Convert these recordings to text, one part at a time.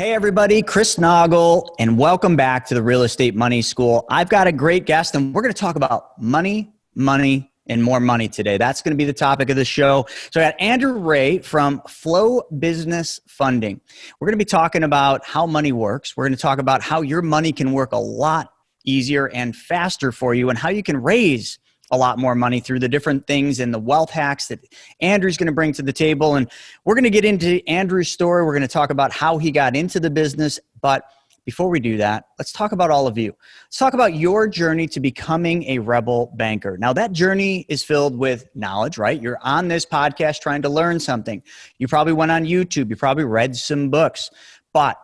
Hey everybody, Chris Noggle, and welcome back to the Real Estate Money School. I've got a great guest, and we're going to talk about money, and more money today. That's going to be the topic of the show. So I got Andrew Ray from Flow Business Funding. We're going to be talking about how money works. We're going to talk about how your money can work a lot easier and faster for you, and how you can raise a lot more money through the different things and the wealth hacks that Andrew's going to bring to the table. And we're going to get into Andrew's story. We're going to talk about how he got into the business. But before we do that, let's talk about all of you. Let's talk about your journey to becoming a rebel banker. Now, that journey is filled with knowledge, right? You're on this podcast trying to learn something. You probably went on YouTube. You probably read some books. But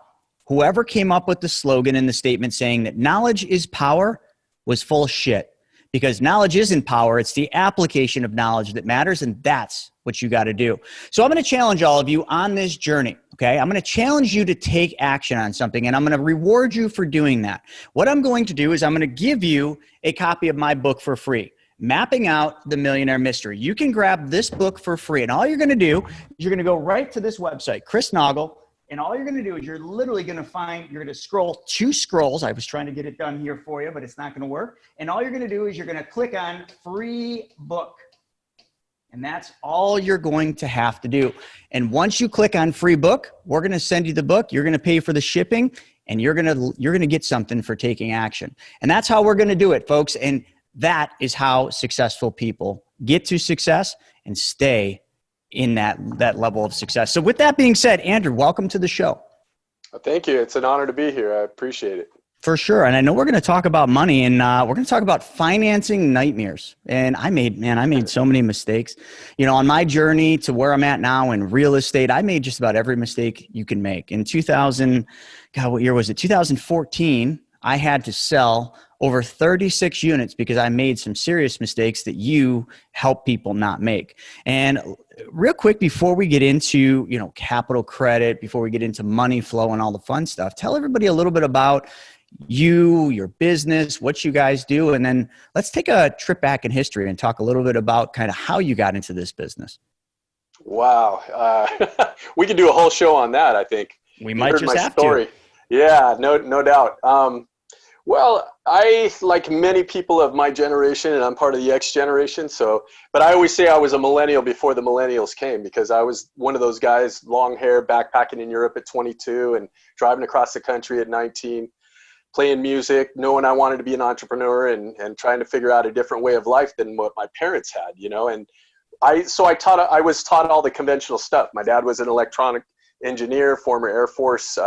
whoever came up with the slogan and the statement saying that knowledge is power was full of shit. Because knowledge isn't power. It's the application of knowledge that matters, and that's what you got to do. So I'm going to challenge all of you on this journey, okay? I'm going to challenge you to take action on something, and I'm going to reward you for doing that. What I'm going to do is I'm going to give you a copy of my book for free, Mapping Out the Millionaire Mystery. You can grab this book for free, and all you're going to do is you're going to go right to this website, Chris Noggle, and all you're going to do is you're literally going to find, you're going to scroll 2 scrolls. I was trying to get it done here for you, but it's not going to work. And all you're going to do is you're going to click on free book. And that's all you're going to have to do. And once you click on free book, we're going to send you the book. You're going to pay for the shipping, and you're going to get something for taking action. And that's how we're going to do it, folks. And that is how successful people get to success and stay in that level of success. So with that being said, Andrew, welcome to the show. Thank you. It's an honor to be here. I appreciate it. For sure. And I know we're going to talk about money, and we're going to talk about financing nightmares. And I made so many mistakes. You know, on my journey to where I'm at now in real estate, I made just about every mistake you can make. In 2014, I had to sell over 36 units because I made some serious mistakes that you help people not make. And real quick, before we get into, capital credit, before we get into money flow and all the fun stuff, tell everybody a little bit about you, your business, what you guys do. And then let's take a trip back in history and talk a little bit about kind of how you got into this business. Wow. We could do a whole show on that, I think. We might just have to. Yeah, no doubt. Well, I, like many people of my generation, and I'm part of the X generation, but I always say I was a millennial before the millennials came, because I was one of those guys, long hair, backpacking in Europe at 22 and driving across the country at 19, playing music, knowing I wanted to be an entrepreneur and trying to figure out a different way of life than what my parents had, and I was taught all the conventional stuff. My dad was an electronic engineer, former Air Force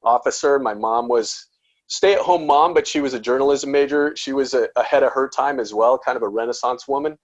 officer. My mom was stay-at-home mom, but she was a journalism major. She was ahead of her time as well, kind of a Renaissance woman,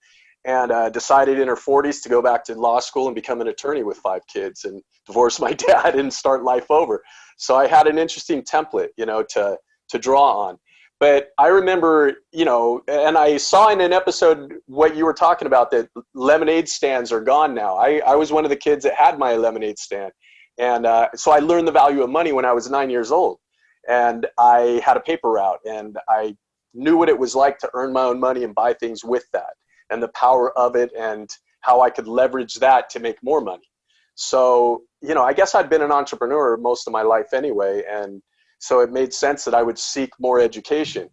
and decided in her 40s to go back to law school and become an attorney with 5 kids and divorce my dad and start life over. So I had an interesting template, to draw on. But I remember, and I saw in an episode what you were talking about, that lemonade stands are gone now. I was one of the kids that had my lemonade stand. And so I learned the value of money when I was 9 years old. And I had a paper route, and I knew what it was like to earn my own money and buy things with that, and the power of it, and how I could leverage that to make more money. So, I guess I'd been an entrepreneur most of my life anyway. And so it made sense that I would seek more education.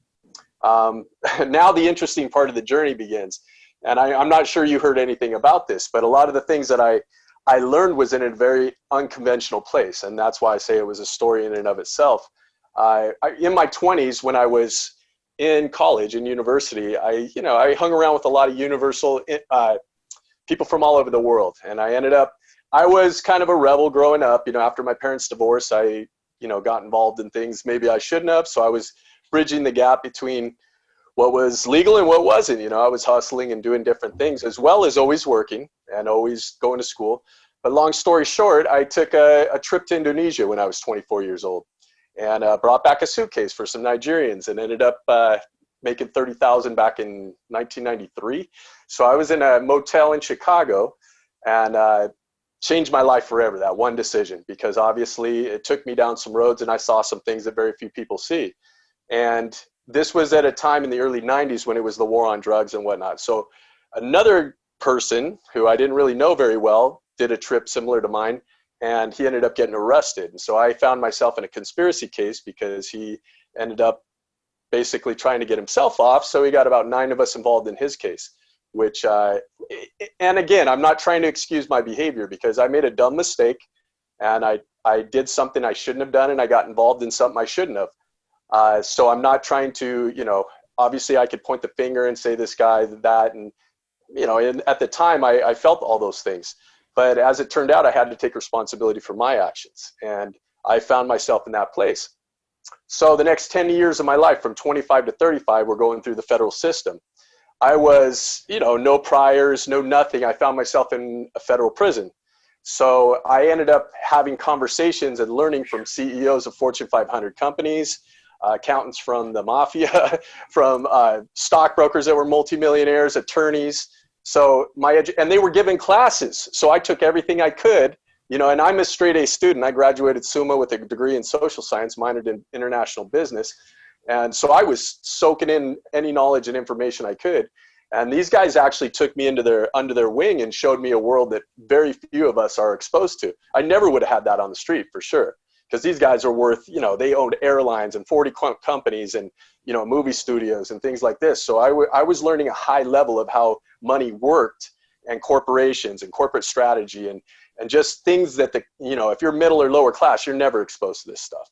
Now the interesting part of the journey begins. And I'm not sure you heard anything about this, but a lot of the things that I learned was in a very unconventional place. And that's why I say it was a story in and of itself. In my 20s, when I was in college and university, I hung around with a lot of universal people from all over the world. And I was kind of a rebel growing up. After my parents' divorce, I got involved in things maybe I shouldn't have. So I was bridging the gap between what was legal and what wasn't. I was hustling and doing different things, as well as always working and always going to school. But long story short, I took a trip to Indonesia when I was 24 years old. And brought back a suitcase for some Nigerians, and ended up making $30,000 back in 1993. So I was in a motel in Chicago, and changed my life forever, that one decision, because obviously it took me down some roads, and I saw some things that very few people see. And this was at a time in the early 90s when it was the war on drugs and whatnot. So another person who I didn't really know very well did a trip similar to mine, and he ended up getting arrested. And so I found myself in a conspiracy case because he ended up basically trying to get himself off. So he got about 9 of us involved in his case, which, and again, I'm not trying to excuse my behavior, because I made a dumb mistake and I did something I shouldn't have done, and I got involved in something I shouldn't have. So I'm not trying to, obviously I could point the finger and say this guy, that, and, and at the time I felt all those things. But as it turned out, I had to take responsibility for my actions, and I found myself in that place. So the next 10 years of my life, from 25 to 35, we're going through the federal system. I was, no priors, no nothing. I found myself in a federal prison. So I ended up having conversations and learning from CEOs of Fortune 500 companies, accountants from the mafia, from stockbrokers that were multimillionaires, attorneys. So and they were giving classes. So I took everything I could, and I'm a straight A student. I graduated summa with a degree in social science, minored in international business. And so I was soaking in any knowledge and information I could. And these guys actually took me under their wing and showed me a world that very few of us are exposed to. I never would have had that on the street, for sure, because these guys are worth, they owned airlines and 40 companies and, movie studios and things like this. So I was learning a high level of how money worked, and corporations and corporate strategy, and just things that if you're middle or lower class, you're never exposed to this stuff.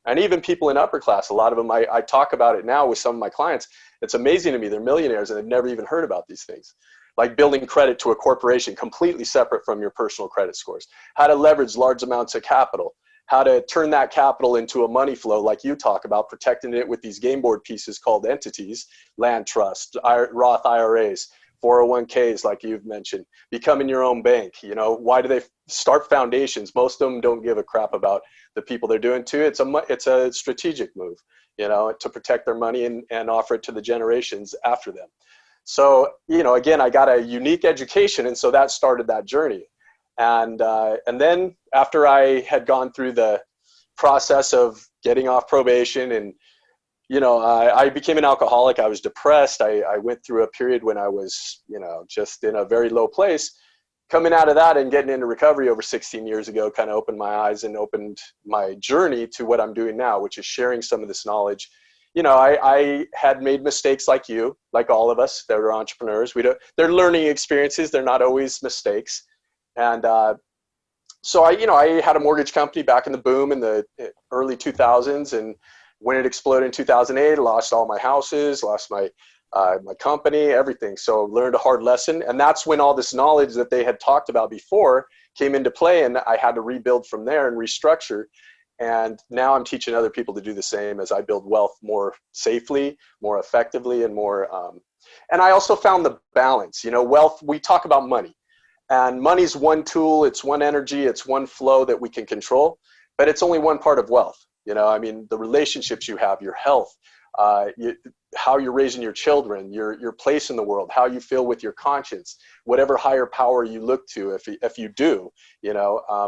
And even people in upper class, a lot of them, I talk about it now with some of my clients. It's amazing to me. They're millionaires and they've never even heard about these things. Like building credit to a corporation completely separate from your personal credit scores. How to leverage large amounts of capital. How to turn that capital into a money flow, like you talk about, protecting it with these game board pieces called entities, land trust, Roth IRAs, 401ks, like you've mentioned, becoming your own bank. Why do they start foundations? Most of them don't give a crap about the people they're doing to. It's a strategic move, to protect their money and offer it to the generations after them. So, again, I got a unique education, and so that started that journey. And then after I had gone through the process of getting off probation, and I became an alcoholic. I was depressed. I went through a period when I was, just in a very low place. Coming out of that and getting into recovery over 16 years ago kind of opened my eyes and opened my journey to what I'm doing now, which is sharing some of this knowledge. I had made mistakes like you, like all of us that are entrepreneurs. They're learning experiences. They're not always mistakes. And so I had a mortgage company back in the boom in the early 2000s. And when it exploded in 2008, I lost all my houses, lost my company, everything. So learned a hard lesson. And that's when all this knowledge that they had talked about before came into play. And I had to rebuild from there and restructure. And now I'm teaching other people to do the same as I build wealth more safely, more effectively, and more. And I also found the balance. Wealth, we talk about money. And money's one tool, it's one energy, it's one flow that we can control, but it's only one part of wealth. The relationships you have, your health, how you're raising your children, your place in the world, how you feel with your conscience, whatever higher power you look to, if you do,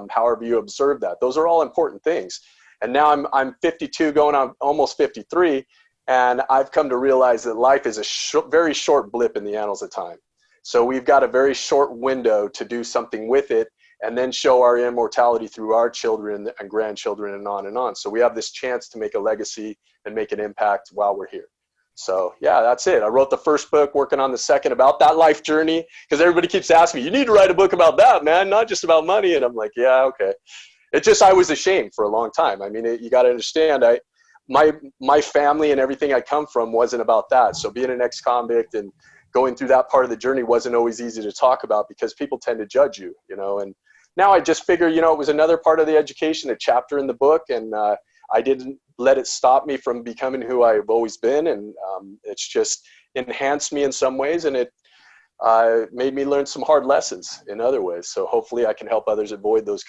however you observe that. Those are all important things. And now I'm 52 going on almost 53, and I've come to realize that life is a very short blip in the annals of time. So we've got a very short window to do something with it, and then show our immortality through our children and grandchildren and on and on. So we have this chance to make a legacy and make an impact while we're here. So yeah, that's it. I wrote the first book, working on the second, about that life journey, because everybody keeps asking me, you need to write a book about that, man, not just about money. And I'm like, yeah, okay. I was ashamed for a long time. You got to understand, my family and everything I come from wasn't about that. So being an ex-convict and going through that part of the journey wasn't always easy to talk about, because people tend to judge you, and now I just figure, it was another part of the education, a chapter in the book, and I didn't let it stop me from becoming who I've always been, and it's just enhanced me in some ways, and it made me learn some hard lessons in other ways. So hopefully I can help others avoid those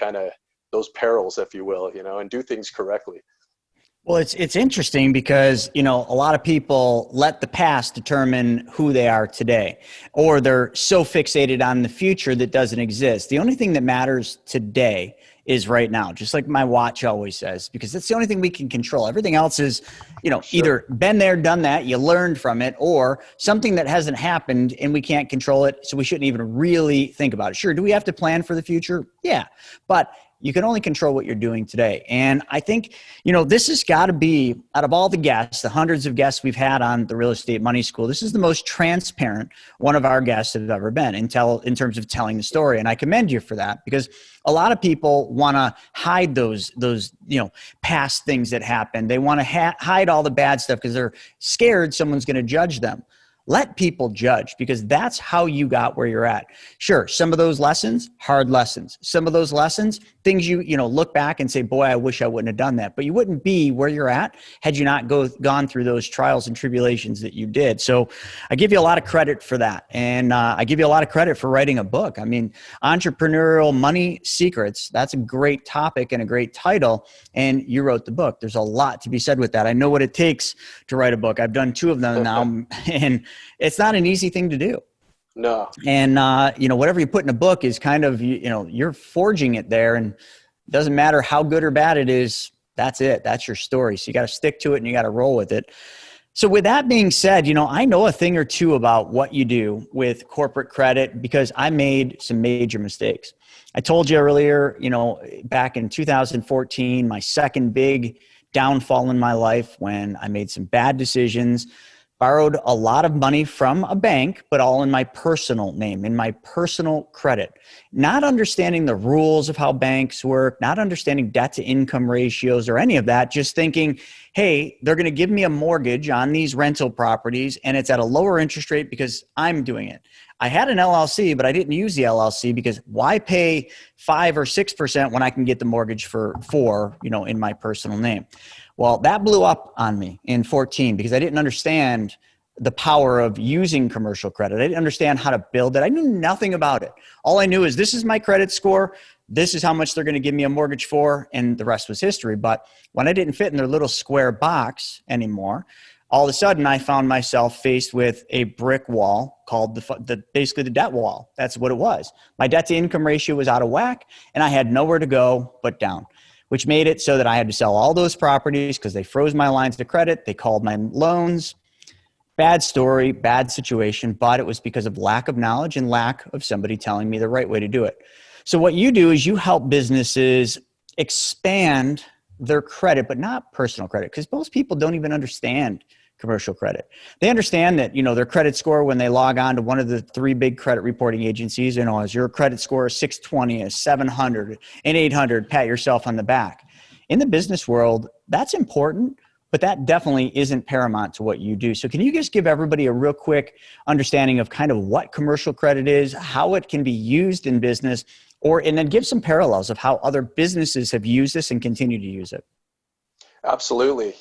perils, if you will, and do things correctly. Well, it's interesting because, a lot of people let the past determine who they are today, or they're so fixated on the future that doesn't exist. The only thing that matters today is right now, just like my watch always says, because that's the only thing we can control. Everything else is, Sure. Either been there, done that, you learned from it, or something that hasn't happened and we can't control it. So we shouldn't even really think about it. Sure. Do we have to plan for the future? Yeah. But You can only control what you're doing today. And I think, this has got to be, out of all the guests, the hundreds of guests we've had on the Real Estate Money School, this is the most transparent one of our guests has ever been in terms of telling the story. And I commend you for that, because a lot of people want to hide those past things that happened. They want to hide all the bad stuff because they're scared someone's going to judge them. Let people judge, because that's how you got where you're at. Sure, some of those lessons, hard lessons. Some of those lessons, things you look back and say, boy, I wish I wouldn't have done that. But you wouldn't be where you're at had you not gone through those trials and tribulations that you did. So I give you a lot of credit for that. And I give you a lot of credit for writing a book. I mean, Entrepreneurial Money Secrets, that's a great topic and a great title. And you wrote the book. There's a lot to be said with that. I know what it takes to write a book. I've done 2 of them now. And it's not an easy thing to do. No. And, whatever you put in a book is kind of, you're forging it there, and it doesn't matter how good or bad it is. That's it. That's your story. So you got to stick to it and you got to roll with it. So with that being said, I know a thing or two about what you do with corporate credit, because I made some major mistakes. I told you earlier, back in 2014, my second big downfall in my life, when I made some bad decisions, borrowed a lot of money from a bank, but all in my personal name, in my personal credit, not understanding the rules of how banks work, not understanding debt to income ratios or any of that, just thinking, hey, they're going to give me a mortgage on these rental properties and it's at a lower interest rate because I'm doing it. I had an LLC, but I didn't use the LLC because why pay 5 or 6% when I can get the mortgage for 4, in my personal name? Well, that blew up on me in 14 because I didn't understand the power of using commercial credit. I didn't understand how to build it. I knew nothing about it. All I knew is this is my credit score. This is how much they're going to give me a mortgage for. And the rest was history. But when I didn't fit in their little square box anymore, all of a sudden I found myself faced with a brick wall called basically the debt wall. That's what it was. My debt to income ratio was out of whack and I had nowhere to go but down, which made it so that I had to sell all those properties because they froze my lines of credit. They called my loans. Bad story, bad situation, but it was because of lack of knowledge and lack of somebody telling me the right way to do it. So what you do is you help businesses expand their credit, but not personal credit, because most people don't even understand commercial credit. They understand that, their credit score when they log on to one of the 3 big credit reporting agencies, is your credit score is 620, is 700, and 800, pat yourself on the back. In the business world, that's important, but that definitely isn't paramount to what you do. So can you just give everybody a real quick understanding of kind of what commercial credit is, how it can be used in business, and then give some parallels of how other businesses have used this and continue to use it? Absolutely.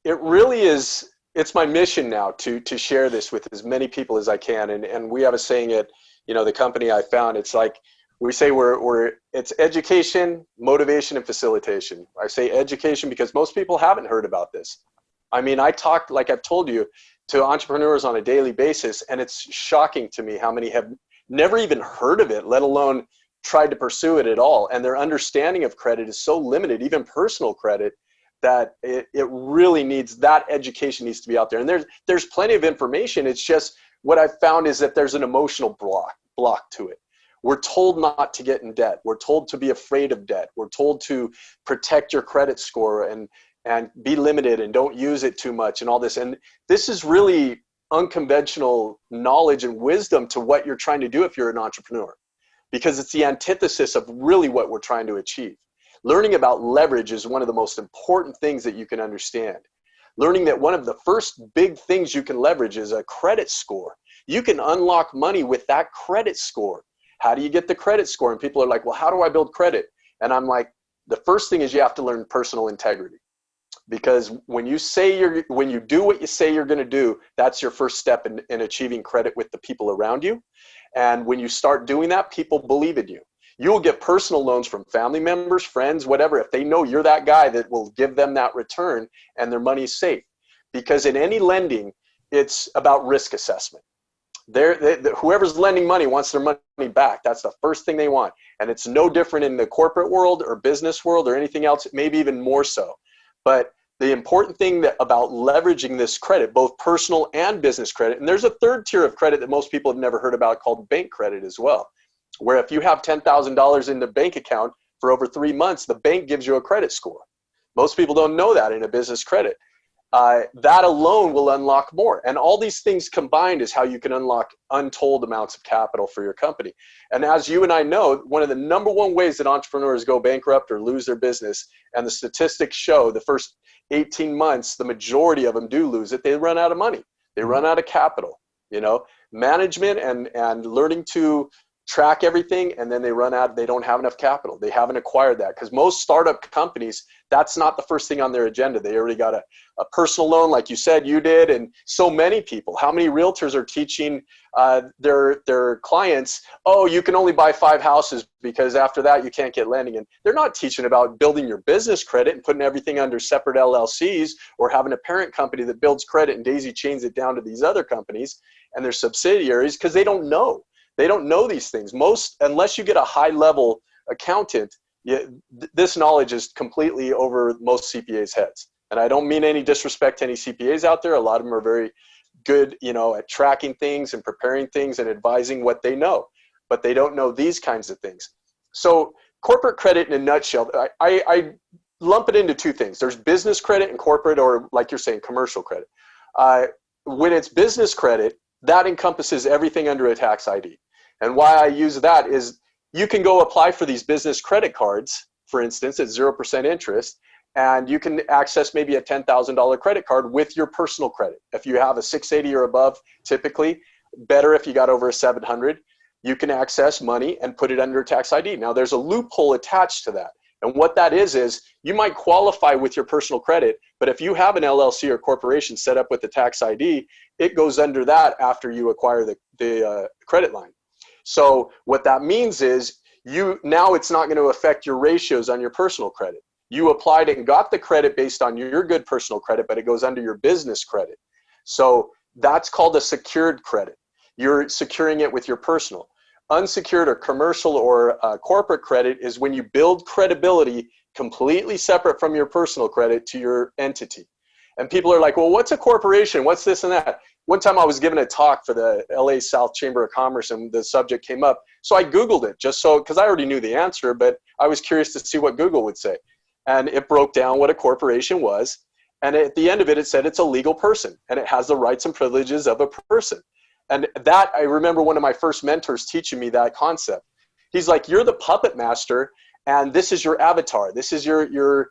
It really is, it's my mission now to share this with as many people as I can. And we have a saying at, the company I found, it's like, we say it's education, motivation, and facilitation. I say education because most people haven't heard about this. I mean, I talk, like I've told you, to entrepreneurs on a daily basis, and it's shocking to me how many have never even heard of it, let alone tried to pursue it at all. And their understanding of credit is so limited, even personal credit, that it really needs, that education needs to be out there. And there's plenty of information. It's just what I've found is that there's an emotional block to it. We're told not to get in debt. We're told to be afraid of debt. We're told to protect your credit score and be limited and don't use it too much and all this. And this is really unconventional knowledge and wisdom to what you're trying to do if you're an entrepreneur, because it's the antithesis of really what we're trying to achieve. Learning about leverage is one of the most important things that you can understand. Learning that one of the first big things you can leverage is a credit score. You can unlock money with that credit score. How do you get the credit score? And people are like, well, how do I build credit? And I'm like, the first thing is you have to learn personal integrity. Because when you do what you say you're going to do, that's your first step in achieving credit with the people around you. And when you start doing that, people believe in you. You will get personal loans from family members, friends, whatever, if they know you're that guy that will give them that return and their money's safe. Because in any lending, it's about risk assessment. Whoever's lending money wants their money back. That's the first thing they want. And it's no different in the corporate world or business world or anything else, maybe even more so. But the important thing about leveraging this credit, both personal and business credit, and there's a third tier of credit that most people have never heard about called bank credit as well. where if you have $10,000 in the bank account for over 3 months, the bank gives you a credit score. Most people don't know that in a business credit. That alone will unlock more. And all these things combined is how you can unlock untold amounts of capital for your company. And as you and I know, one of the number one ways that entrepreneurs go bankrupt or lose their business, and the statistics show the first 18 months, the majority of them do lose it. They run out of money. They run out of capital, management and learning to track everything, and then they run out, they don't have enough capital. They haven't acquired that, because most startup companies, that's not the first thing on their agenda. They already got a personal loan, like you said, you did, and so many people. How many realtors are teaching their clients, oh, you can only buy 5 houses because after that you can't get lending? And they're not teaching about building your business credit and putting everything under separate LLCs, or having a parent company that builds credit and daisy chains it down to these other companies and their subsidiaries, because they don't know. They don't know these things. Unless you get a high-level accountant, this knowledge is completely over most CPAs' heads. And I don't mean any disrespect to any CPAs out there. A lot of them are very good, at tracking things and preparing things and advising what they know, but they don't know these kinds of things. So corporate credit in a nutshell, I lump it into 2 things. There's business credit and corporate, or like you're saying, commercial credit. When it's business credit, that encompasses everything under a tax ID. And why I use that is you can go apply for these business credit cards, for instance, at 0% interest, and you can access maybe a $10,000 credit card with your personal credit. If you have a 680 or above, typically, better if you got over a 700, you can access money and put it under tax ID. Now, there's a loophole attached to that. And what that is you might qualify with your personal credit, but if you have an LLC or corporation set up with the tax ID, it goes under that after you acquire the credit line. So what that means is now it's not going to affect your ratios on your personal credit. You applied and got the credit based on your good personal credit, but it goes under your business credit. So that's called a secured credit. You're securing it with your personal. Unsecured or commercial or corporate credit is when you build credibility completely separate from your personal credit to your entity. And people are like, well, what's a corporation? What's this and that? One time I was giving a talk for the LA South Chamber of Commerce, and the subject came up. So I Googled it because I already knew the answer, but I was curious to see what Google would say. And it broke down what a corporation was. And at the end of it, it said it's a legal person, and it has the rights and privileges of a person. And that, I remember one of my first mentors teaching me that concept. He's like, you're the puppet master, and this is your avatar. This is your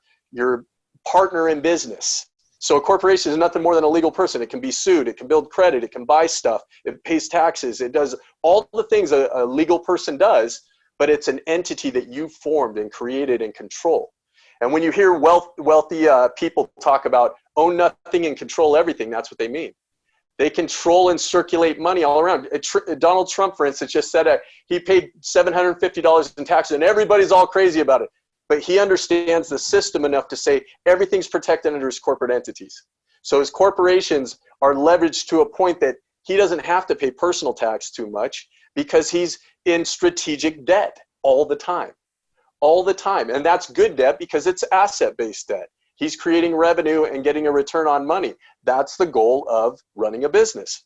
partner in business. So a corporation is nothing more than a legal person. It can be sued. It can build credit. It can buy stuff. It pays taxes. It does all the things a legal person does, but it's an entity that you formed and created and control. And when you hear wealthy people talk about own nothing and control everything, that's what they mean. They control and circulate money all around. Donald Trump, for instance, just said he paid $750 in taxes, and everybody's all crazy about it. But he understands the system enough to say everything's protected under his corporate entities. So his corporations are leveraged to a point that he doesn't have to pay personal tax too much, because he's in strategic debt all the time. All the time. And that's good debt because it's asset-based debt. He's creating revenue and getting a return on money. That's the goal of running a business,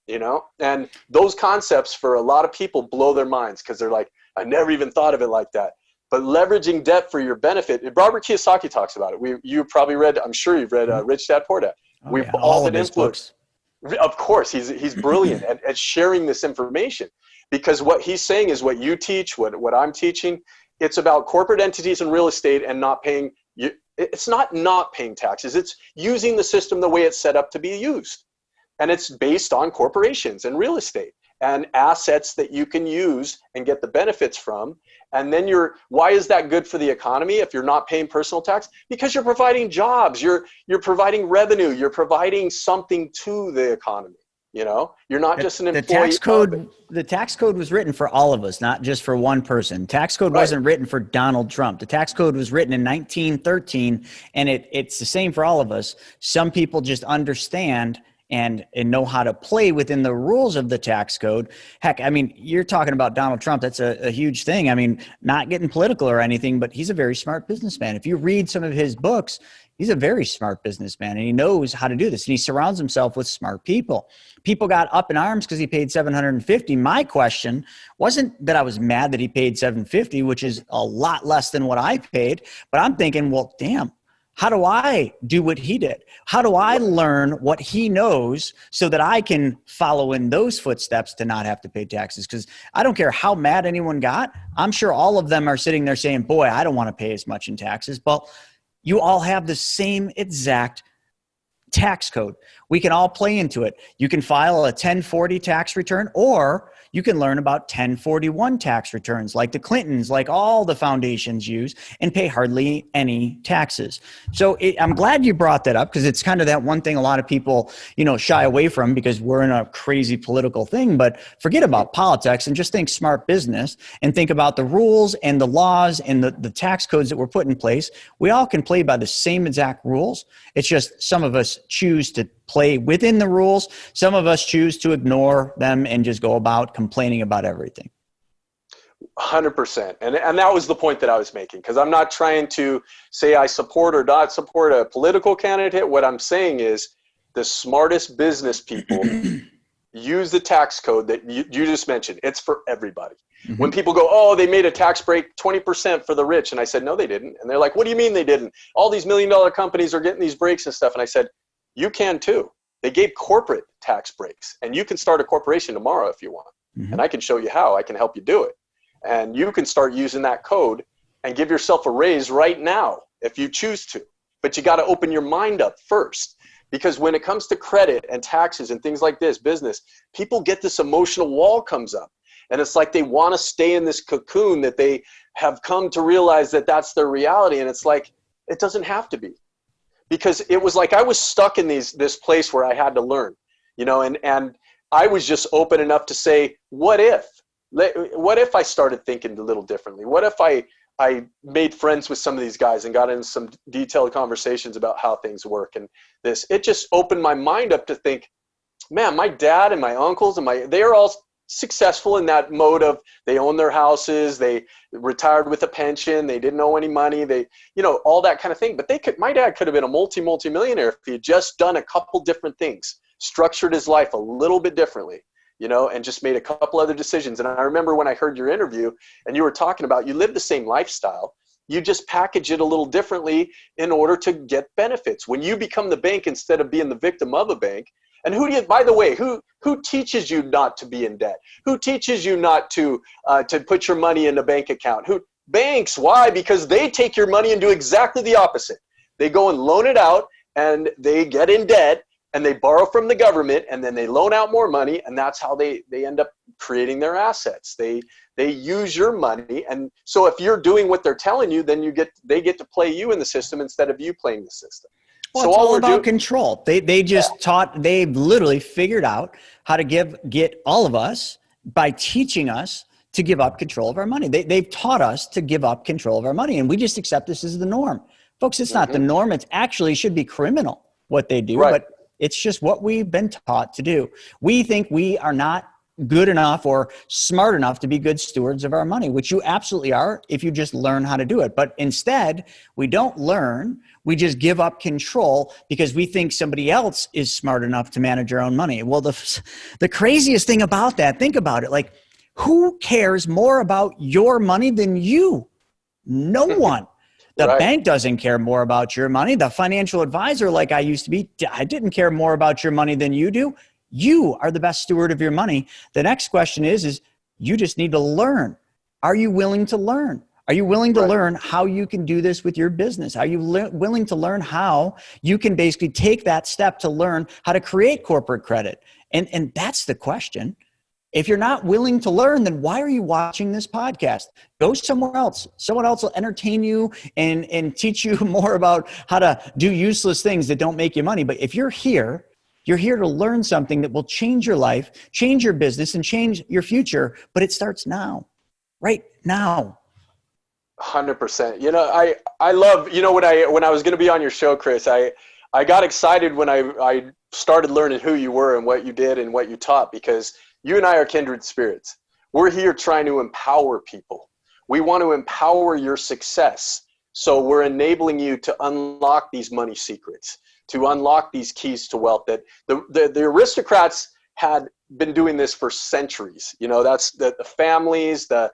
And those concepts for a lot of people blow their minds, because they're like, I never even thought of it like that. But leveraging debt for your benefit, Robert Kiyosaki talks about it. You probably read, I'm sure you've read Rich Dad Poor Dad. Oh, We've yeah. all been of his influenced. Books. Of course, he's brilliant at sharing this information, because what he's saying is what you teach, what I'm teaching. It's about corporate entities and real estate and not paying. It's not paying taxes. It's using the system the way it's set up to be used. And it's based on corporations and real estate and assets that you can use and get the benefits from. And then why is that good for the economy if you're not paying personal tax? Because you're providing jobs, you're providing revenue, you're providing something to the economy. You're not just an employee. The tax code was written for all of us, not just for one person. Tax code wasn't written for Donald Trump. The tax code was written in 1913, and it's the same for all of us. Some people just understand and know how to play within the rules of the tax code. Heck, I mean, you're talking about Donald Trump. That's a huge thing. I mean, not getting political or anything, but he's a very smart businessman. If you read some of his books, he's a very smart businessman, and he knows how to do this. And he surrounds himself with smart people. People got up in arms because he paid $750. My question wasn't that I was mad that he paid $750, which is a lot less than what I paid, but I'm thinking, well, damn. How do I do what he did? How do I learn what he knows so that I can follow in those footsteps to not have to pay taxes? Because I don't care how mad anyone got. I'm sure all of them are sitting there saying, boy, I don't want to pay as much in taxes. But you all have the same exact tax code. We can all play into it. You can file a 1040 tax return, or you can learn about 1041 tax returns like the Clintons, like all the foundations use, and pay hardly any taxes. So I'm glad you brought that up, because it's kind of that one thing a lot of people, shy away from because we're in a crazy political thing. But forget about politics and just think smart business and think about the rules and the laws and the tax codes that were put in place. We all can play by the same exact rules. It's just some of us choose to play within the rules. Some of us choose to ignore them and just go about complaining about everything. 100%. And that was the point that I was making, because I'm not trying to say I support or not support a political candidate. What I'm saying is the smartest business people use the tax code that you just mentioned. It's for everybody. Mm-hmm. When people go, oh, they made a tax break 20% for the rich. And I said, no, they didn't. And they're like, what do you mean they didn't? All these $1 million companies are getting these breaks and stuff. And I said, you can too. They gave corporate tax breaks, and you can start a corporation tomorrow if you want. Mm-hmm. And I can show you how. I can help you do it. And you can start using that code and give yourself a raise right now if you choose to. But you got to open your mind up first, because when it comes to credit and taxes and things like this, business, people get this emotional wall comes up. And it's like they want to stay in this cocoon that they have come to realize that that's their reality. And it's like, it doesn't have to be. Because it was like I was stuck in this place where I had to learn, and I was just open enough to say, what if I started thinking a little differently? What if I made friends with some of these guys and got into some detailed conversations about how things work? And it just opened my mind up to think, man, my dad and my uncles and they're all successful in that mode of they own their houses, they retired with a pension, they didn't owe any money, they, all that kind of thing. But my dad could have been a multi-millionaire if he had just done a couple different things, structured his life a little bit differently, and just made a couple other decisions. And I remember when I heard your interview and you were talking about you live the same lifestyle, you just package it a little differently in order to get benefits. When you become the bank instead of being the victim of a bank. And by the way, who teaches you not to be in debt? Who teaches you not to put your money in a bank account? Banks, why? Because they take your money and do exactly the opposite. They go and loan it out, and they get in debt, and they borrow from the government, and then they loan out more money, and that's how they end up creating their assets. They use your money, and so if you're doing what they're telling you, then they get to play you in the system instead of you playing the system. Well, so it's all about control. They just they've literally figured out how to get all of us by teaching us to give up control of our money. They've taught us to give up control of our money, and we just accept this as the norm. Folks, it's not the norm. It actually should be criminal what they do, but it's just what we've been taught to do. We think we are not good enough or smart enough to be good stewards of our money, which you absolutely are if you just learn how to do it. But instead, we don't learn. We just give up control because we think somebody else is smart enough to manage our own money. Well, the craziest thing about that, think about it, like who cares more about your money than you? No one. The bank doesn't care more about your money. The financial advisor, like I used to be, I didn't care more about your money than you do. You are the best steward of your money. The next question is you just need to learn. Are you willing to learn? Are you willing to learn how you can do this with your business? Are you willing to learn how you can basically take that step to learn how to create corporate credit? And that's the question. If you're not willing to learn, then why are you watching this podcast? Go somewhere else. Someone else will entertain you and teach you more about how to do useless things that don't make you money. But if you're here to learn something that will change your life, change your business, and change your future. But it starts now, right now. 100%. I love, when I was going to be on your show, Chris, I I got excited when I started learning who you were and what you did and what you taught, because you and I are kindred spirits. We're here trying to empower people. We want to empower your success. So we're enabling you to unlock these money secrets, to unlock these keys to wealth that the aristocrats had been doing this for centuries. You know, that's the families, the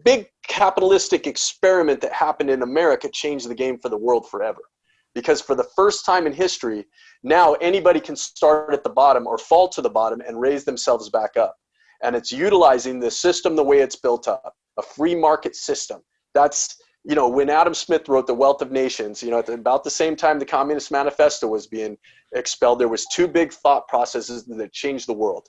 big capitalistic experiment that happened in America changed the game for the world forever. Because for the first time in history, now anybody can start at the bottom or fall to the bottom and raise themselves back up. And it's utilizing the system the way it's built up, a free market system. That's, you know, when Adam Smith wrote The Wealth of Nations, you know, at about the same time the Communist Manifesto was being expelled, there was two big thought processes that changed the world.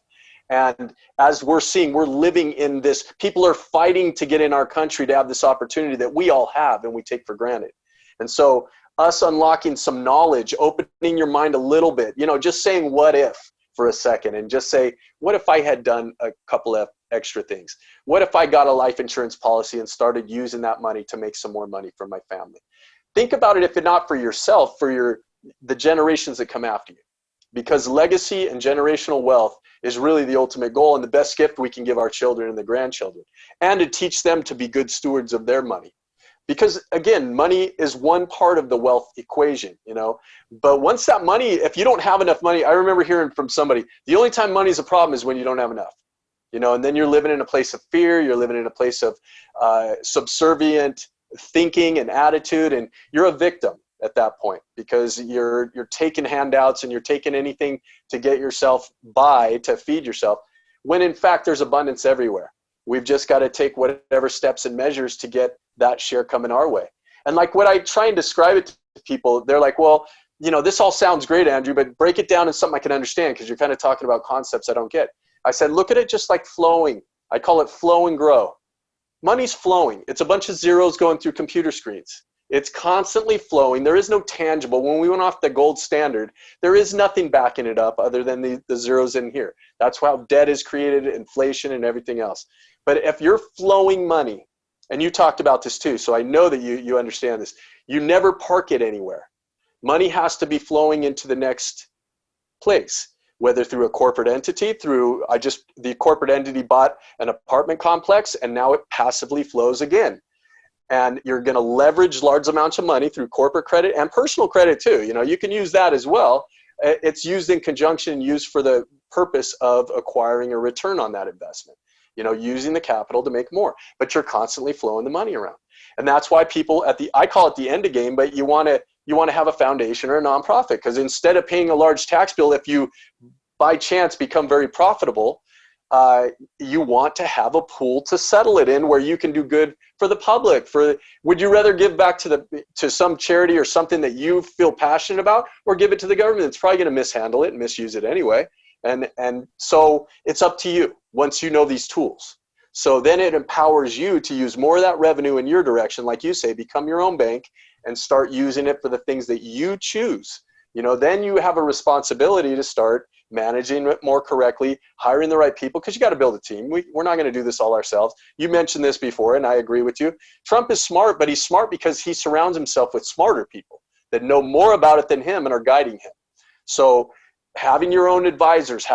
And as we're seeing, we're living in this, people are fighting to get in our country to have this opportunity that we all have and we take for granted. And so us unlocking some knowledge, opening your mind a little bit, you know, just saying what if for a second and just say, what if I had done a couple of extra things? What if I got a life insurance policy and started using that money to make some more money for my family? Think about it, if not for yourself, for the generations that come after you. Because legacy and generational wealth is really the ultimate goal and the best gift we can give our children and the grandchildren, and to teach them to be good stewards of their money. Because again, money is one part of the wealth equation, you know, but once that money, if you don't have enough money, I remember hearing from somebody, the only time money is a problem is when you don't have enough, you know, and then you're living in a place of fear, you're living in a place of subservient thinking and attitude, and you're a victim at that point, because you're taking handouts and you're taking anything to get yourself by, to feed yourself, when in fact there's abundance everywhere. We've just got to take whatever steps and measures to get that share coming our way. And like what I try and describe it to people, they're like, well, you know, this all sounds great, Andrew, but break it down in something I can understand, because you're kind of talking about concepts I don't get. I said, look at it just like flowing. I call it flow and grow. Money's flowing. It's a bunch of zeros going through computer screens. It's constantly flowing. There is no tangible. When we went off the gold standard, there is nothing backing it up other than the zeros in here. That's how debt is created, inflation and everything else. But if you're flowing money, and you talked about this too, so I know that you understand this, you never park it anywhere. Money has to be flowing into the next place, whether through a corporate entity, the corporate entity bought an apartment complex and now it passively flows again. And you're going to leverage large amounts of money through corporate credit and personal credit too. You know, you can use that as well. It's used in conjunction, used for the purpose of acquiring a return on that investment. You know, using the capital to make more, but you're constantly flowing the money around. And that's why people I call it the end of game, but you want to have a foundation or a nonprofit, because instead of paying a large tax bill, if you by chance become very profitable, you want to have a pool to settle it in where you can do good for the public. Would you rather give back to some charity or something that you feel passionate about, or give it to the government that's probably going to mishandle it and misuse it anyway? And so it's up to you once you know these tools. So then it empowers you to use more of that revenue in your direction. Like you say, become your own bank and start using it for the things that you choose. You know, then you have a responsibility to start managing it more correctly, hiring the right people, because you got to build a team. We're not going to do this all ourselves. You mentioned this before, and I agree with you. Trump is smart, but he's smart because he surrounds himself with smarter people that know more about it than him and are guiding him. So having your own advisors,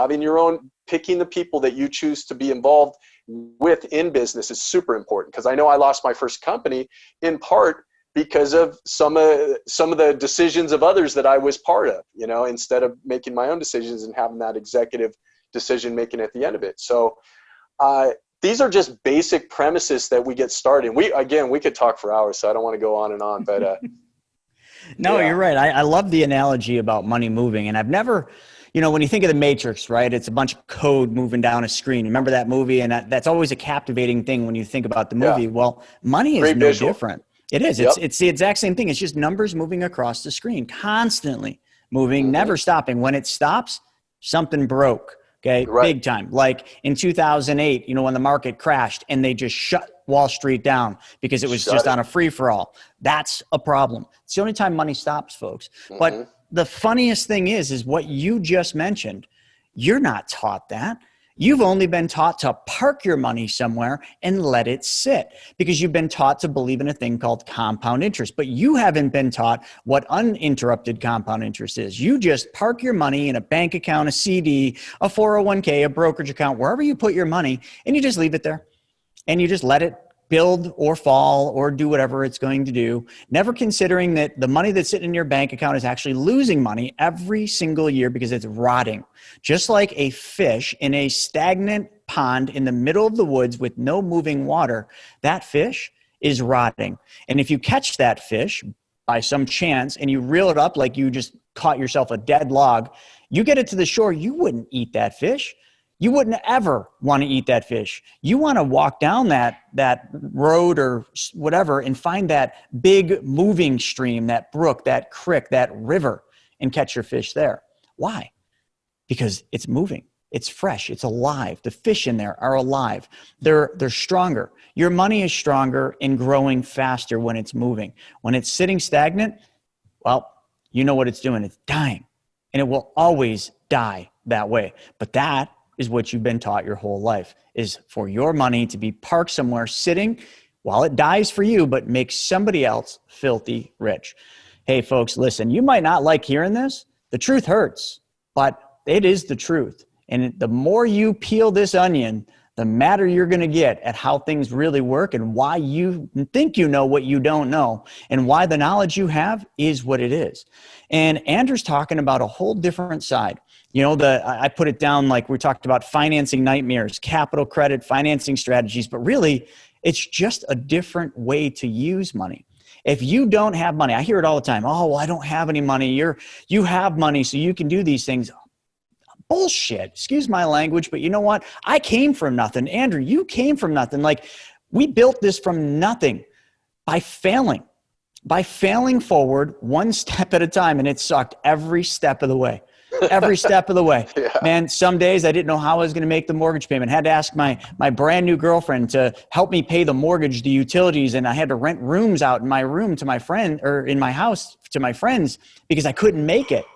picking the people that you choose to be involved with in business is super important. Because I know I lost my first company in part because of some of the decisions of others that I was part of, you know, instead of making my own decisions and having that executive decision making at the end of it. So these are just basic premises that we get started. We could talk for hours, so I don't want to go on and on, but no, yeah. You're right. I love the analogy about money moving. And I've never, you know, when you think of the Matrix, right, it's a bunch of code moving down a screen. Remember that movie? And that's always a captivating thing when you think about the movie. Yeah. Well, money is no different. It is. Yep. It's the exact same thing. It's just numbers moving across the screen, constantly moving, never stopping. When it stops, something broke. Okay. Right. Big time. Like in 2008, you know, when the market crashed and they just shut Wall Street down because it was just on a free for all. That's a problem. It's the only time money stops, folks. But the funniest thing is what you just mentioned. You're not taught that. You've only been taught to park your money somewhere and let it sit because you've been taught to believe in a thing called compound interest, but you haven't been taught what uninterrupted compound interest is. You just park your money in a bank account, a CD, a 401k, a brokerage account, wherever you put your money, and you just leave it there and you just let it build or fall or do whatever it's going to do, never considering that the money that's sitting in your bank account is actually losing money every single year because it's rotting. Just like a fish in a stagnant pond in the middle of the woods with no moving water, that fish is rotting. And if you catch that fish by some chance and you reel it up like you just caught yourself a dead log, you get it to the shore, you wouldn't eat that fish. You wouldn't ever want to eat that fish. You want to walk down that road or whatever and find that big moving stream, that brook, that creek, that river, and catch your fish there. Why? Because it's moving. It's fresh. It's alive. The fish in there are alive. They're stronger. Your money is stronger and growing faster when it's moving. When it's sitting stagnant, well, you know what it's doing. It's dying. And it will always die that way. But that is what you've been taught your whole life, is for your money to be parked somewhere sitting while it dies for you, but makes somebody else filthy rich. Hey folks, listen, you might not like hearing this. The truth hurts, but it is the truth. And the more you peel this onion, the madder you're going to get at how things really work and why you think you know what you don't know and why the knowledge you have is what it is. And Andrew's talking about a whole different side. You know, I put it down like we talked about financing nightmares, capital credit, financing strategies, but really it's just a different way to use money. If you don't have money, I hear it all the time. Oh, well, I don't have any money. You have money, so you can do these things. Bullshit. Excuse my language, but you know what? I came from nothing. Andrew, you came from nothing. Like, we built this from nothing by failing forward one step at a time, and it sucked every step of the way. Every step of the way. Yeah. Man, some days I didn't know how I was going to make the mortgage payment. Had to ask my brand new girlfriend to help me pay the mortgage, the utilities, and I had to rent rooms out in my room to my friend, or in my house to my friends, because I couldn't make it.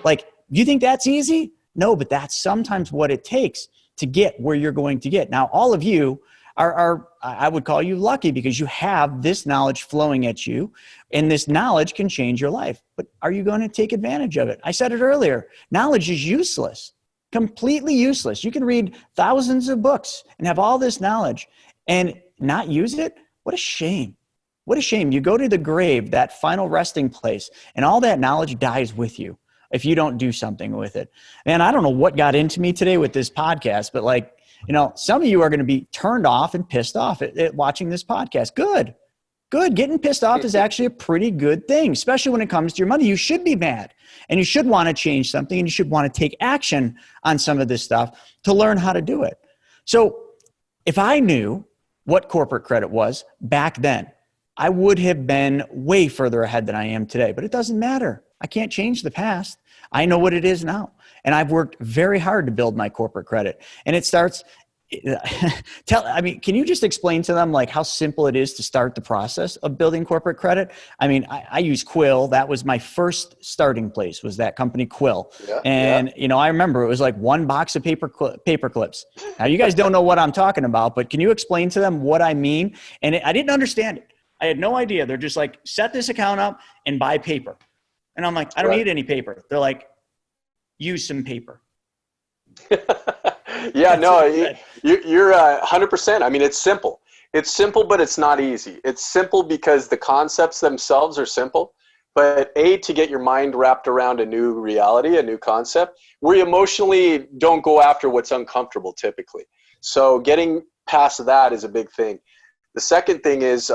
Like, do you think that's easy? No, but that's sometimes what it takes to get where you're going to get. Now, all of you are I would call you lucky because you have this knowledge flowing at you, and this knowledge can change your life. But are you going to take advantage of it? I said it earlier. Knowledge is useless, completely useless. You can read thousands of books and have all this knowledge and not use it. What a shame. What a shame. You go to the grave, that final resting place, and all that knowledge dies with you if you don't do something with it. Man, I don't know what got into me today with this podcast, but like, you know, some of you are going to be turned off and pissed off at watching this podcast. Good. Getting pissed off is actually a pretty good thing, especially when it comes to your money. You should be mad and you should want to change something, and you should want to take action on some of this stuff to learn how to do it. So if I knew what corporate credit was back then, I would have been way further ahead than I am today, but it doesn't matter. I can't change the past. I know what it is now. And I've worked very hard to build my corporate credit. And it starts, can you just explain to them like how simple it is to start the process of building corporate credit? I mean, I use Quill. That was my first starting place, was that company Quill. Yeah, and, you know, I remember it was like one box of paper clips. Now, you guys don't know what I'm talking about, but can you explain to them what I mean? And I didn't understand it. I had no idea. They're just like, set this account up and buy paper. And I'm like, I don't need any paper. They're like, use some paper. Yeah, no, you're 100%. I mean, it's simple. It's simple, but it's not easy. It's simple because the concepts themselves are simple. But to get your mind wrapped around a new reality, a new concept, we emotionally don't go after what's uncomfortable typically. So getting past that is a big thing. The second thing is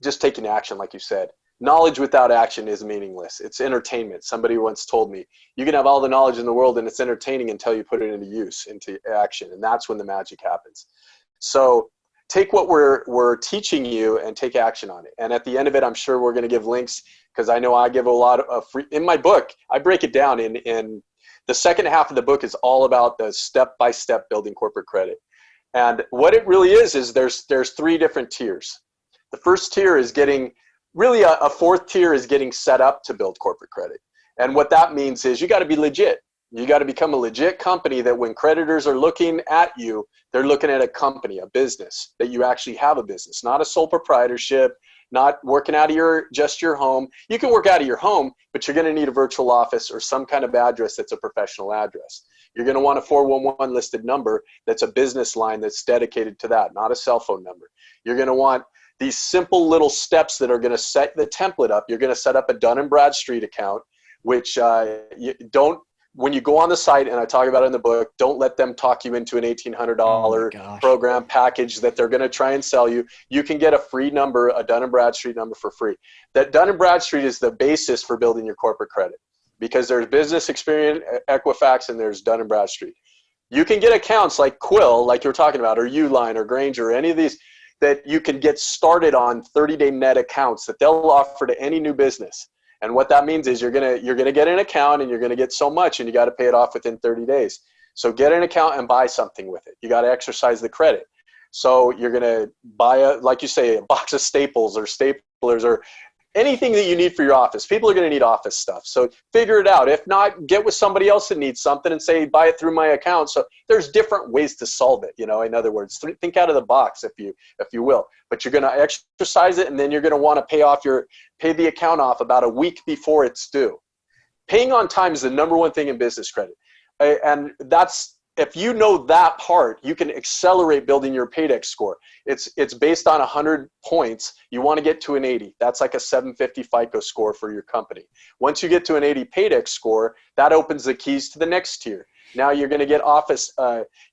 just taking action, like you said. Knowledge without action is meaningless. It's entertainment. Somebody once told me, you can have all the knowledge in the world and it's entertaining until you put it into use, into action. And that's when the magic happens. So take what we're teaching you and take action on it. And at the end of it, I'm sure we're going to give links, because I know I give a lot of free. In my book, I break it down in the second half of the book is all about the step-by-step building corporate credit. And what it really is there's three different tiers. The first tier is getting really a fourth tier is getting set up to build corporate credit. And what that means is you got to be legit. You got to become a legit company that when creditors are looking at you, they're looking at a company, a business, that you actually have a business, not a sole proprietorship, not working out of just your home. You can work out of your home, but you're going to need a virtual office or some kind of address that's a professional address. You're going to want a 411 listed number that's a business line that's dedicated to that, not a cell phone number. You're going to want these simple little steps that are going to set the template up. You're going to set up a Dun & Bradstreet account, which you don't, when you go on the site, and I talk about it in the book, don't let them talk you into an $1,800 program package that they're going to try and sell you. You can get a free number, a Dun & Bradstreet number for free. That Dun & Bradstreet is the basis for building your corporate credit, because there's Business Experience, Equifax, and there's Dun & Bradstreet. You can get accounts like Quill, like you're talking about, or Uline or Granger, or any of these that you can get started on 30-day net accounts that they'll offer to any new business. And what that means is you're gonna get an account and you're gonna get so much, and you got to pay it off within 30 days. So get an account and buy something with it. You got to exercise the credit. So you're gonna buy like you say, a box of staples or staplers or anything that you need for your office. People are going to need office stuff. So figure it out. If not, get with somebody else that needs something and say, buy it through my account. So there's different ways to solve it. In other words, think out of the box, if you will. But you're going to exercise it, and then you're going to want to pay the account off about a week before it's due. Paying on time is the number one thing in business credit. And if you know that part, you can accelerate building your Paydex score. It's based on 100 points. You want to get to an 80. That's like a 750 FICO score for your company. Once you get to an 80 Paydex score, that opens the keys to the next tier. Now you're going to get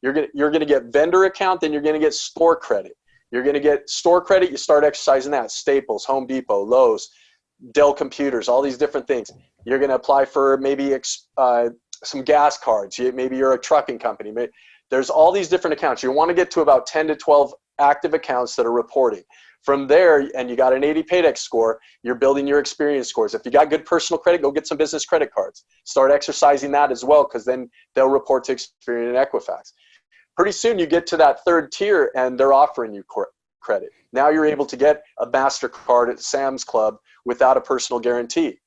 you're going to get vendor account, then you're going to get store credit. You're going to get store credit. You start exercising that. Staples, Home Depot, Lowe's, Dell Computers, all these different things. You're going to apply for maybe some gas cards. Maybe you're a trucking company. There's all these different accounts. You want to get to about 10 to 12 active accounts that are reporting. From there, and you got an 80 Paydex score, you're building your experience scores. If you got good personal credit, go get some business credit cards. Start exercising that as well, because then they'll report to Experian and Equifax. Pretty soon you get to that third tier and they're offering you credit. Now you're able to get a MasterCard at Sam's Club without a personal guarantee.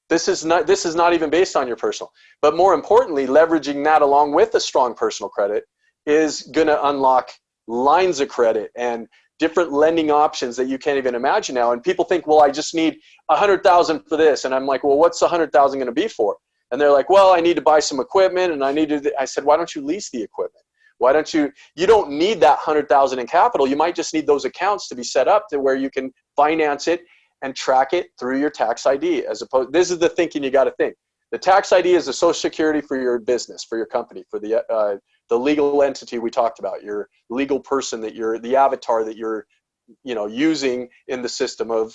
This is not even based on your personal. But more importantly, leveraging that along with a strong personal credit is going to unlock lines of credit and different lending options that you can't even imagine now. And people think, well, I just need $100,000 for this. And I'm like, well, what's $100,000 going to be for? And they're like, well, I need to buy some equipment, and I said, why don't you lease the equipment? Why don't you don't need that $100,000 in capital. You might just need those accounts to be set up to where you can finance it and track it through your tax ID. This is the thinking you got to think. The tax ID is the social security for your business, for your company, for the legal entity we talked about, your legal person the avatar that you're using in the system of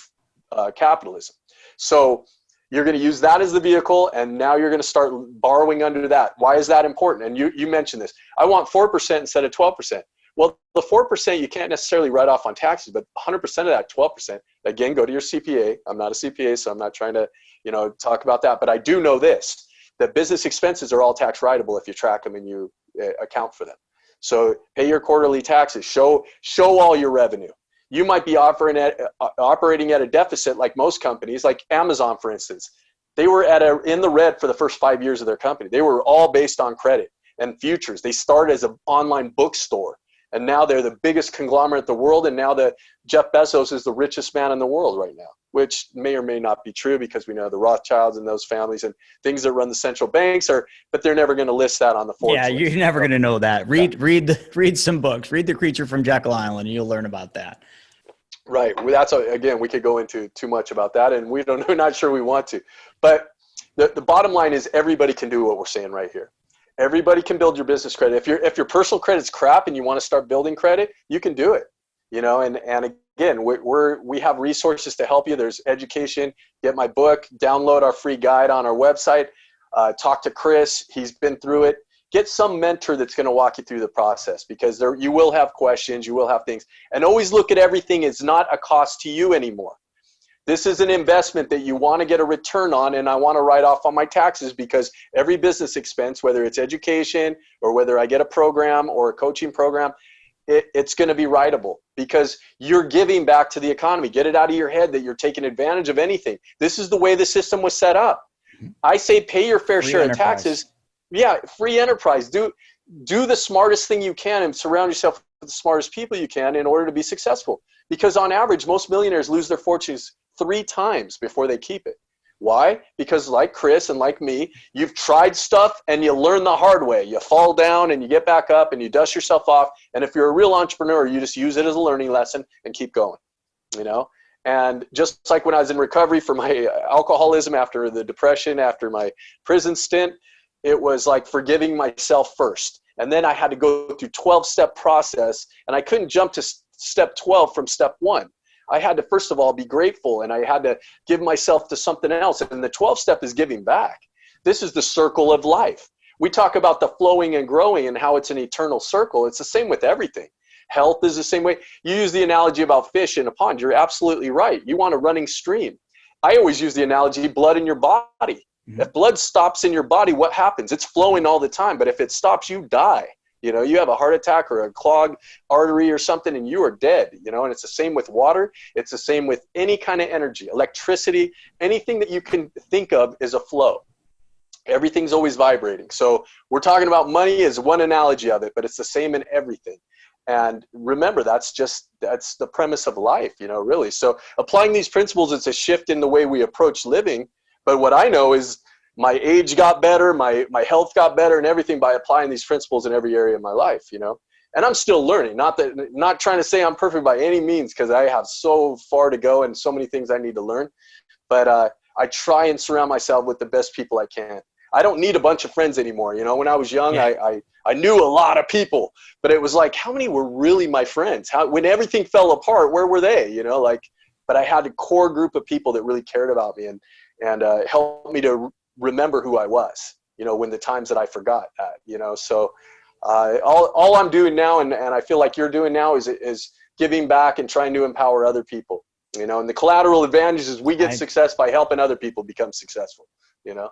capitalism. So you're going to use that as the vehicle, and now you're going to start borrowing under that. Why is that important? And you mentioned this. I want 4% instead of 12%. Well, the 4% you can't necessarily write off on taxes, but 100% of that 12%, again, go to your CPA. I'm not a CPA, so I'm not trying to, talk about that. But I do know this, that business expenses are all tax writable if you track them and you account for them. So pay your quarterly taxes, show all your revenue. You might be operating at a deficit like most companies, like Amazon, for instance. They were in the red for the first 5 years of their company. They were all based on credit and futures. They started as an online bookstore, and now they're the biggest conglomerate in the world, and now Jeff Bezos is the richest man in the world right now, which may or may not be true, because we know the Rothschilds and those families and things that run the central banks but they're never going to list that on the Forbes list. You're never going to know that. Read some books. Read The Creature from Jekyll Island, and you'll learn about that. Right. Again, we could go into too much about that, and we're not sure we want to. But the bottom line is everybody can do what we're saying right here. Everybody can build your business credit. If your personal credit's crap and you want to start building credit, you can do it. And again, we have resources to help you. There's education. Get my book. Download our free guide on our website. Talk to Chris. He's been through it. Get some mentor that's going to walk you through the process, because you will have questions, you will have things. And always look at everything as not a cost to you anymore. This is an investment that you want to get a return on, and I want to write off on my taxes, because every business expense, whether it's education or whether I get a program or a coaching program, it's going to be writable, because you're giving back to the economy. Get it out of your head that you're taking advantage of anything. This is the way the system was set up. I say pay your fair share of taxes. Yeah, free enterprise. Do the smartest thing you can and surround yourself with the smartest people you can in order to be successful. Because on average, most millionaires lose their fortunes 3 times before they keep it. Why? Because like Chris and like me, you've tried stuff and you learn the hard way. You fall down and you get back up and you dust yourself off. And if you're a real entrepreneur, you just use it as a learning lesson and keep going, you know? And just like when I was in recovery for my alcoholism, after the depression, after my prison stint, it was like forgiving myself first. And then I had to go through 12-step process, and I couldn't jump to step 12 from step 1. I had to, first of all, be grateful, and I had to give myself to something else. And the 12th step is giving back. This is the circle of life. We talk about the flowing and growing and how it's an eternal circle. It's the same with everything. Health is the same way. You use the analogy about fish in a pond. You're absolutely right. You want a running stream. I always use the analogy, blood in your body. If blood stops in your body, what happens? It's flowing all the time, but if it stops, you die. You know, you have a heart attack or a clogged artery or something and you are dead, you know, and it's the same with water. It's the same with any kind of energy, electricity, anything that you can think of is a flow. Everything's always vibrating. So we're talking about money as one analogy of it, but it's the same in everything. And remember, that's the premise of life, you know, really. So applying these principles, it's a shift in the way we approach living. But what I know is my age got better, my health got better and everything by applying these principles in every area of my life, you know. And I'm still learning, not trying to say I'm perfect by any means, because I have so far to go and so many things I need to learn. But I try and surround myself with the best people I can. I don't need a bunch of friends anymore. You know, when I was young, I knew a lot of people, but it was like, how many were really my friends? When everything fell apart, where were they? You know, like, but I had a core group of people that really cared about me and helped me to remember who I was, you know, when the times that I forgot that, you know. So all I'm doing now, and I feel like you're doing now, is giving back and trying to empower other people, you know. And the collateral advantage is we get success by helping other people become successful, you know.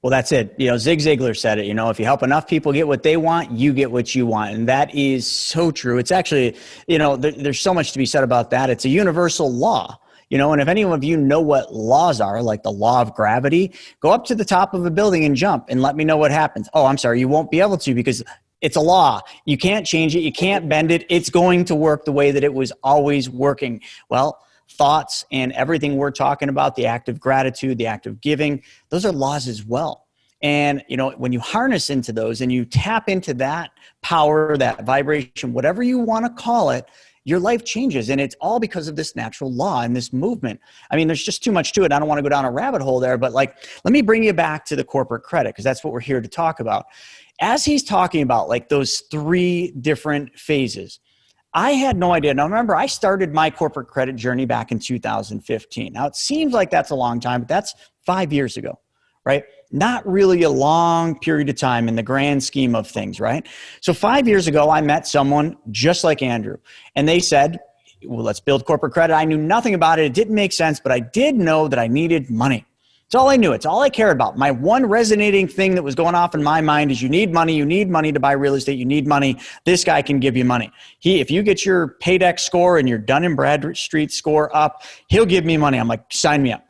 Well, that's it. You know, Zig Ziglar said it, you know, if you help enough people get what they want, you get what you want. And that is so true. It's actually, you know, there's so much to be said about that. It's a universal law, you know, and if any of you know what laws are, like the law of gravity, go up to the top of a building and jump and let me know what happens. Oh, I'm sorry. You won't be able to because it's a law. You can't change it. You can't bend it. It's going to work the way that it was always working. Well, thoughts and everything we're talking about, the act of gratitude, the act of giving, those are laws as well. And, you know, when you harness into those and you tap into that power, that vibration, whatever you want to call it, your life changes. And it's all because of this natural law and this movement. I mean, there's just too much to it. I don't want to go down a rabbit hole there, but like, let me bring you back to the corporate credit, because that's what we're here to talk about. As he's talking about like those 3 different phases, I had no idea. Now, remember, I started my corporate credit journey back in 2015. Now, it seems like that's a long time, but that's 5 years ago, right? Not really a long period of time in the grand scheme of things, right? So 5 years ago, I met someone just like Andrew, and they said, well, let's build corporate credit. I knew nothing about it. It didn't make sense, but I did know that I needed money. It's all I knew. It's all I cared about. My one resonating thing that was going off in my mind is you need money. You need money to buy real estate. You need money. This guy can give you money. If you get your Paydex score and your Dun & Bradstreet score up, he'll give me money. I'm like, sign me up.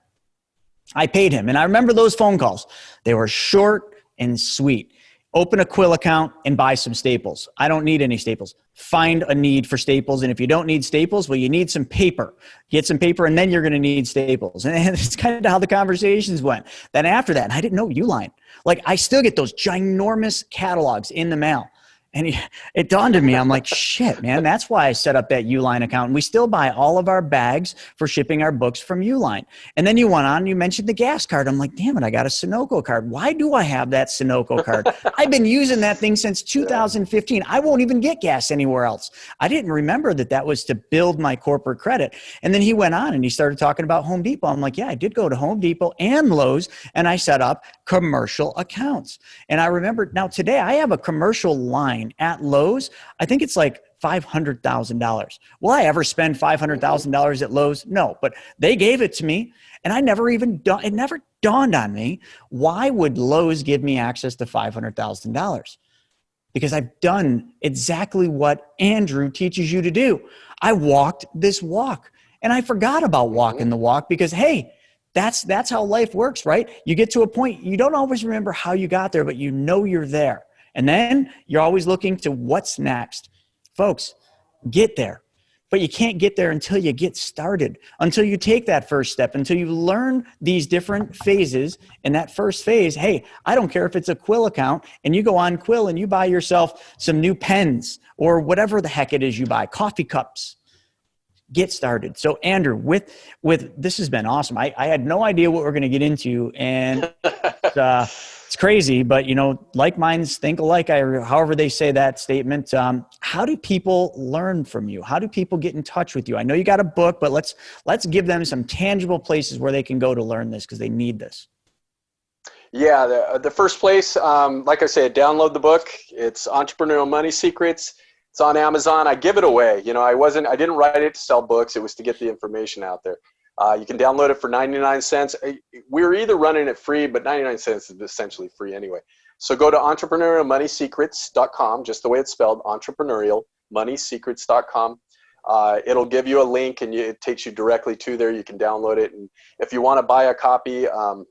I paid him. And I remember those phone calls. They were short and sweet. Open a Quill account and buy some staples. I don't need any staples. Find a need for staples. And if you don't need staples, well, you need some paper. Get some paper and then you're going to need staples. And it's kind of how the conversations went. Then after that, and I didn't know Uline. Like I still get those ginormous catalogs in the mail. And it dawned on me, I'm like, shit, man, that's why I set up that Uline account. And we still buy all of our bags for shipping our books from Uline. And then you went on, you mentioned the gas card. I'm like, damn it, I got a Sunoco card. Why do I have that Sunoco card? I've been using that thing since 2015. I won't even get gas anywhere else. I didn't remember that was to build my corporate credit. And then he went on and he started talking about Home Depot. I'm like, yeah, I did go to Home Depot and Lowe's and I set up commercial accounts. And I remember now today I have a commercial line at Lowe's. I think it's like $500,000. Will I ever spend $500,000 at Lowe's? No, but they gave it to me and it never dawned on me. Why would Lowe's give me access to $500,000? Because I've done exactly what Andrew teaches you to do. I walked this walk and I forgot about walking the walk because, hey, That's how life works, right? You get to a point, you don't always remember how you got there, but you know you're there. And then you're always looking to what's next. Folks, get there. But you can't get there until you get started, until you take that first step, until you learn these different phases. And that first phase, hey, I don't care if it's a Quill account and you go on Quill and you buy yourself some new pens or whatever the heck it is you buy, coffee cups. Get started. So Andrew, with this has been awesome. I had no idea what we're going to get into, and it's crazy, but like minds think alike. However they say that statement. How do people learn from you? How do people get in touch with you? I know you got a book, but let's give them some tangible places where they can go to learn this because they need this. Yeah, the first place, like I said, download the book. It's Entrepreneurial Money Secrets. It's on Amazon. I give it away. I didn't write it to sell books. It was to get the information out there. You can download it for 99 cents. We're either running it free, but 99 cents is essentially free anyway. So go to entrepreneurialmoneysecrets.com, just the way it's spelled, entrepreneurialmoneysecrets.com. It'll give you a link and it takes you directly to there. You can download it. And if you want to buy a copy,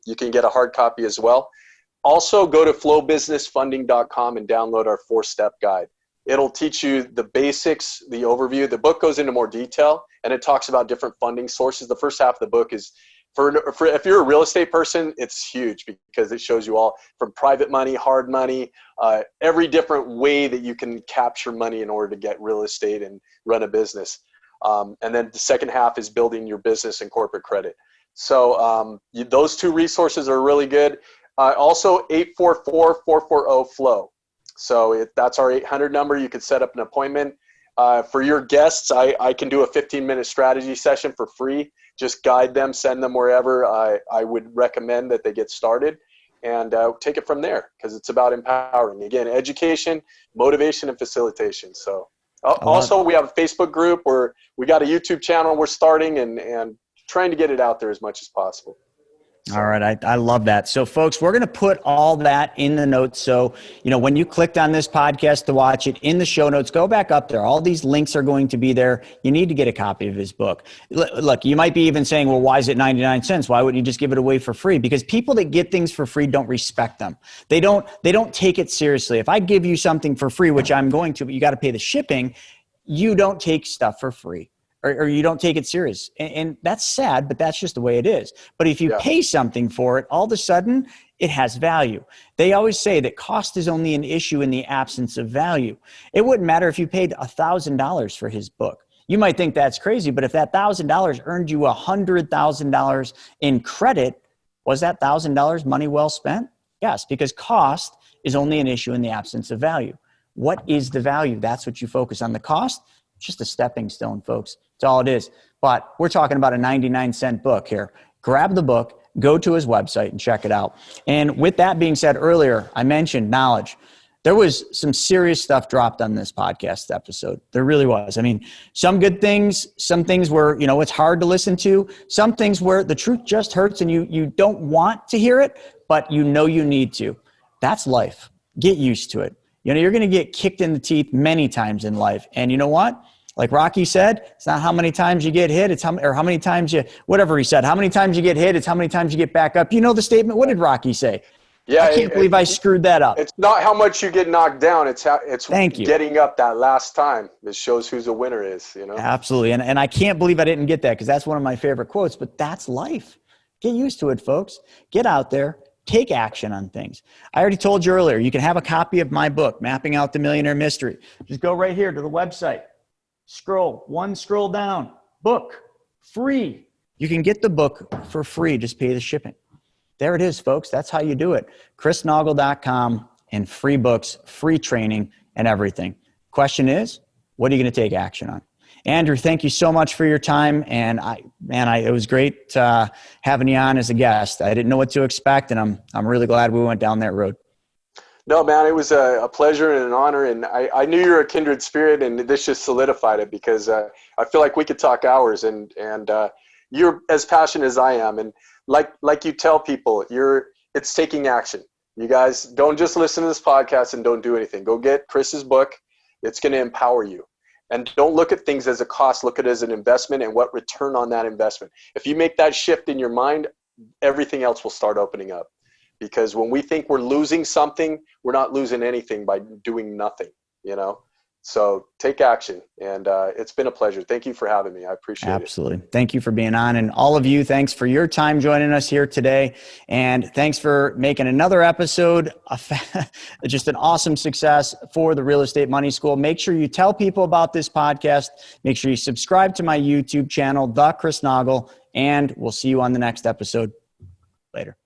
you can get a hard copy as well. Also go to flowbusinessfunding.com and download our 4-step guide. It'll teach you the basics, the overview. The book goes into more detail and it talks about different funding sources. The first half of the book is for if you're a real estate person, it's huge because it shows you all from private money, hard money, every different way that you can capture money in order to get real estate and run a business. And then the second half is building your business and corporate credit. So those 2 resources are really good. Also 844-440-FLOW. So that's our 800 number. You could set up an appointment. For your guests, I can do a 15-minute strategy session for free. Just guide them, send them wherever I would recommend that they get started, and take it from there because it's about empowering. Again, education, motivation, and facilitation. So also we have a Facebook group where we got a YouTube channel we're starting and trying to get it out there as much as possible. All right. I love that. So folks, we're going to put all that in the notes. So, when you clicked on this podcast to watch it in the show notes, go back up there. All these links are going to be there. You need to get a copy of his book. Look, you might be even saying, well, why is it 99 cents? Why wouldn't you just give it away for free? Because people that get things for free don't respect them. They don't take it seriously. If I give you something for free, which I'm going to, but you got to pay the shipping, you don't take stuff for free. Or you don't take it serious. And that's sad, but that's just the way it is. But if you pay something for it, all of a sudden, it has value. They always say that cost is only an issue in the absence of value. It wouldn't matter if you paid $1,000 for his book. You might think that's crazy, but if that $1,000 earned you $100,000 in credit, was that $1,000 money well spent? Yes, because cost is only an issue in the absence of value. What is the value? That's what you focus on. The cost, just a stepping stone, folks. That's all it is. But we're talking about a 99-cent book here. Grab the book, go to his website and check it out. And with that being said, earlier, I mentioned knowledge. There was some serious stuff dropped on this podcast episode. There really was. I mean, some good things, some things where, it's hard to listen to, some things where the truth just hurts and you don't want to hear it, but you need to. That's life. Get used to it. You're going to get kicked in the teeth many times in life. And you know what? Like Rocky said, it's not how many times you get hit, it's how many times whatever he said, how many times you get hit, it's how many times you get back up. You know the statement? What did Rocky say? Yeah, I can't believe I screwed that up. It's not how much you get knocked down, it's getting up that last time. It shows who's a winner is, Absolutely. And I can't believe I didn't get that because that's one of my favorite quotes, but that's life. Get used to it, folks. Get out there. Take action on things. I already told you earlier, you can have a copy of my book, Mapping Out the Millionaire Mystery. Just go right here to the website. Scroll down, book, free. You can get the book for free. Just pay the shipping. There it is, folks. That's how you do it. chrisnoggle.com and free books, free training and everything. Question is, what are you going to take action on? Andrew, thank you so much for your time. And it was great having you on as a guest. I didn't know what to expect, and I'm really glad we went down that road. No, man, it was a pleasure and an honor. And I knew you were a kindred spirit, and this just solidified it because I feel like we could talk hours, and you're as passionate as I am. And like you tell people, it's taking action. You guys don't just listen to this podcast and don't do anything. Go get Chris's book. It's going to empower you. And don't look at things as a cost. Look at it as an investment and what return on that investment. If you make that shift in your mind, everything else will start opening up. Because when we think we're losing something, we're not losing anything by doing nothing, you know? So take action. And it's been a pleasure. Thank you for having me. I appreciate it. Absolutely. Thank you for being on. And all of you, thanks for your time joining us here today. And thanks for making another episode just an awesome success for the Real Estate Money School. Make sure you tell people about this podcast. Make sure you subscribe to my YouTube channel, The Chris Naugle, and we'll see you on the next episode. Later.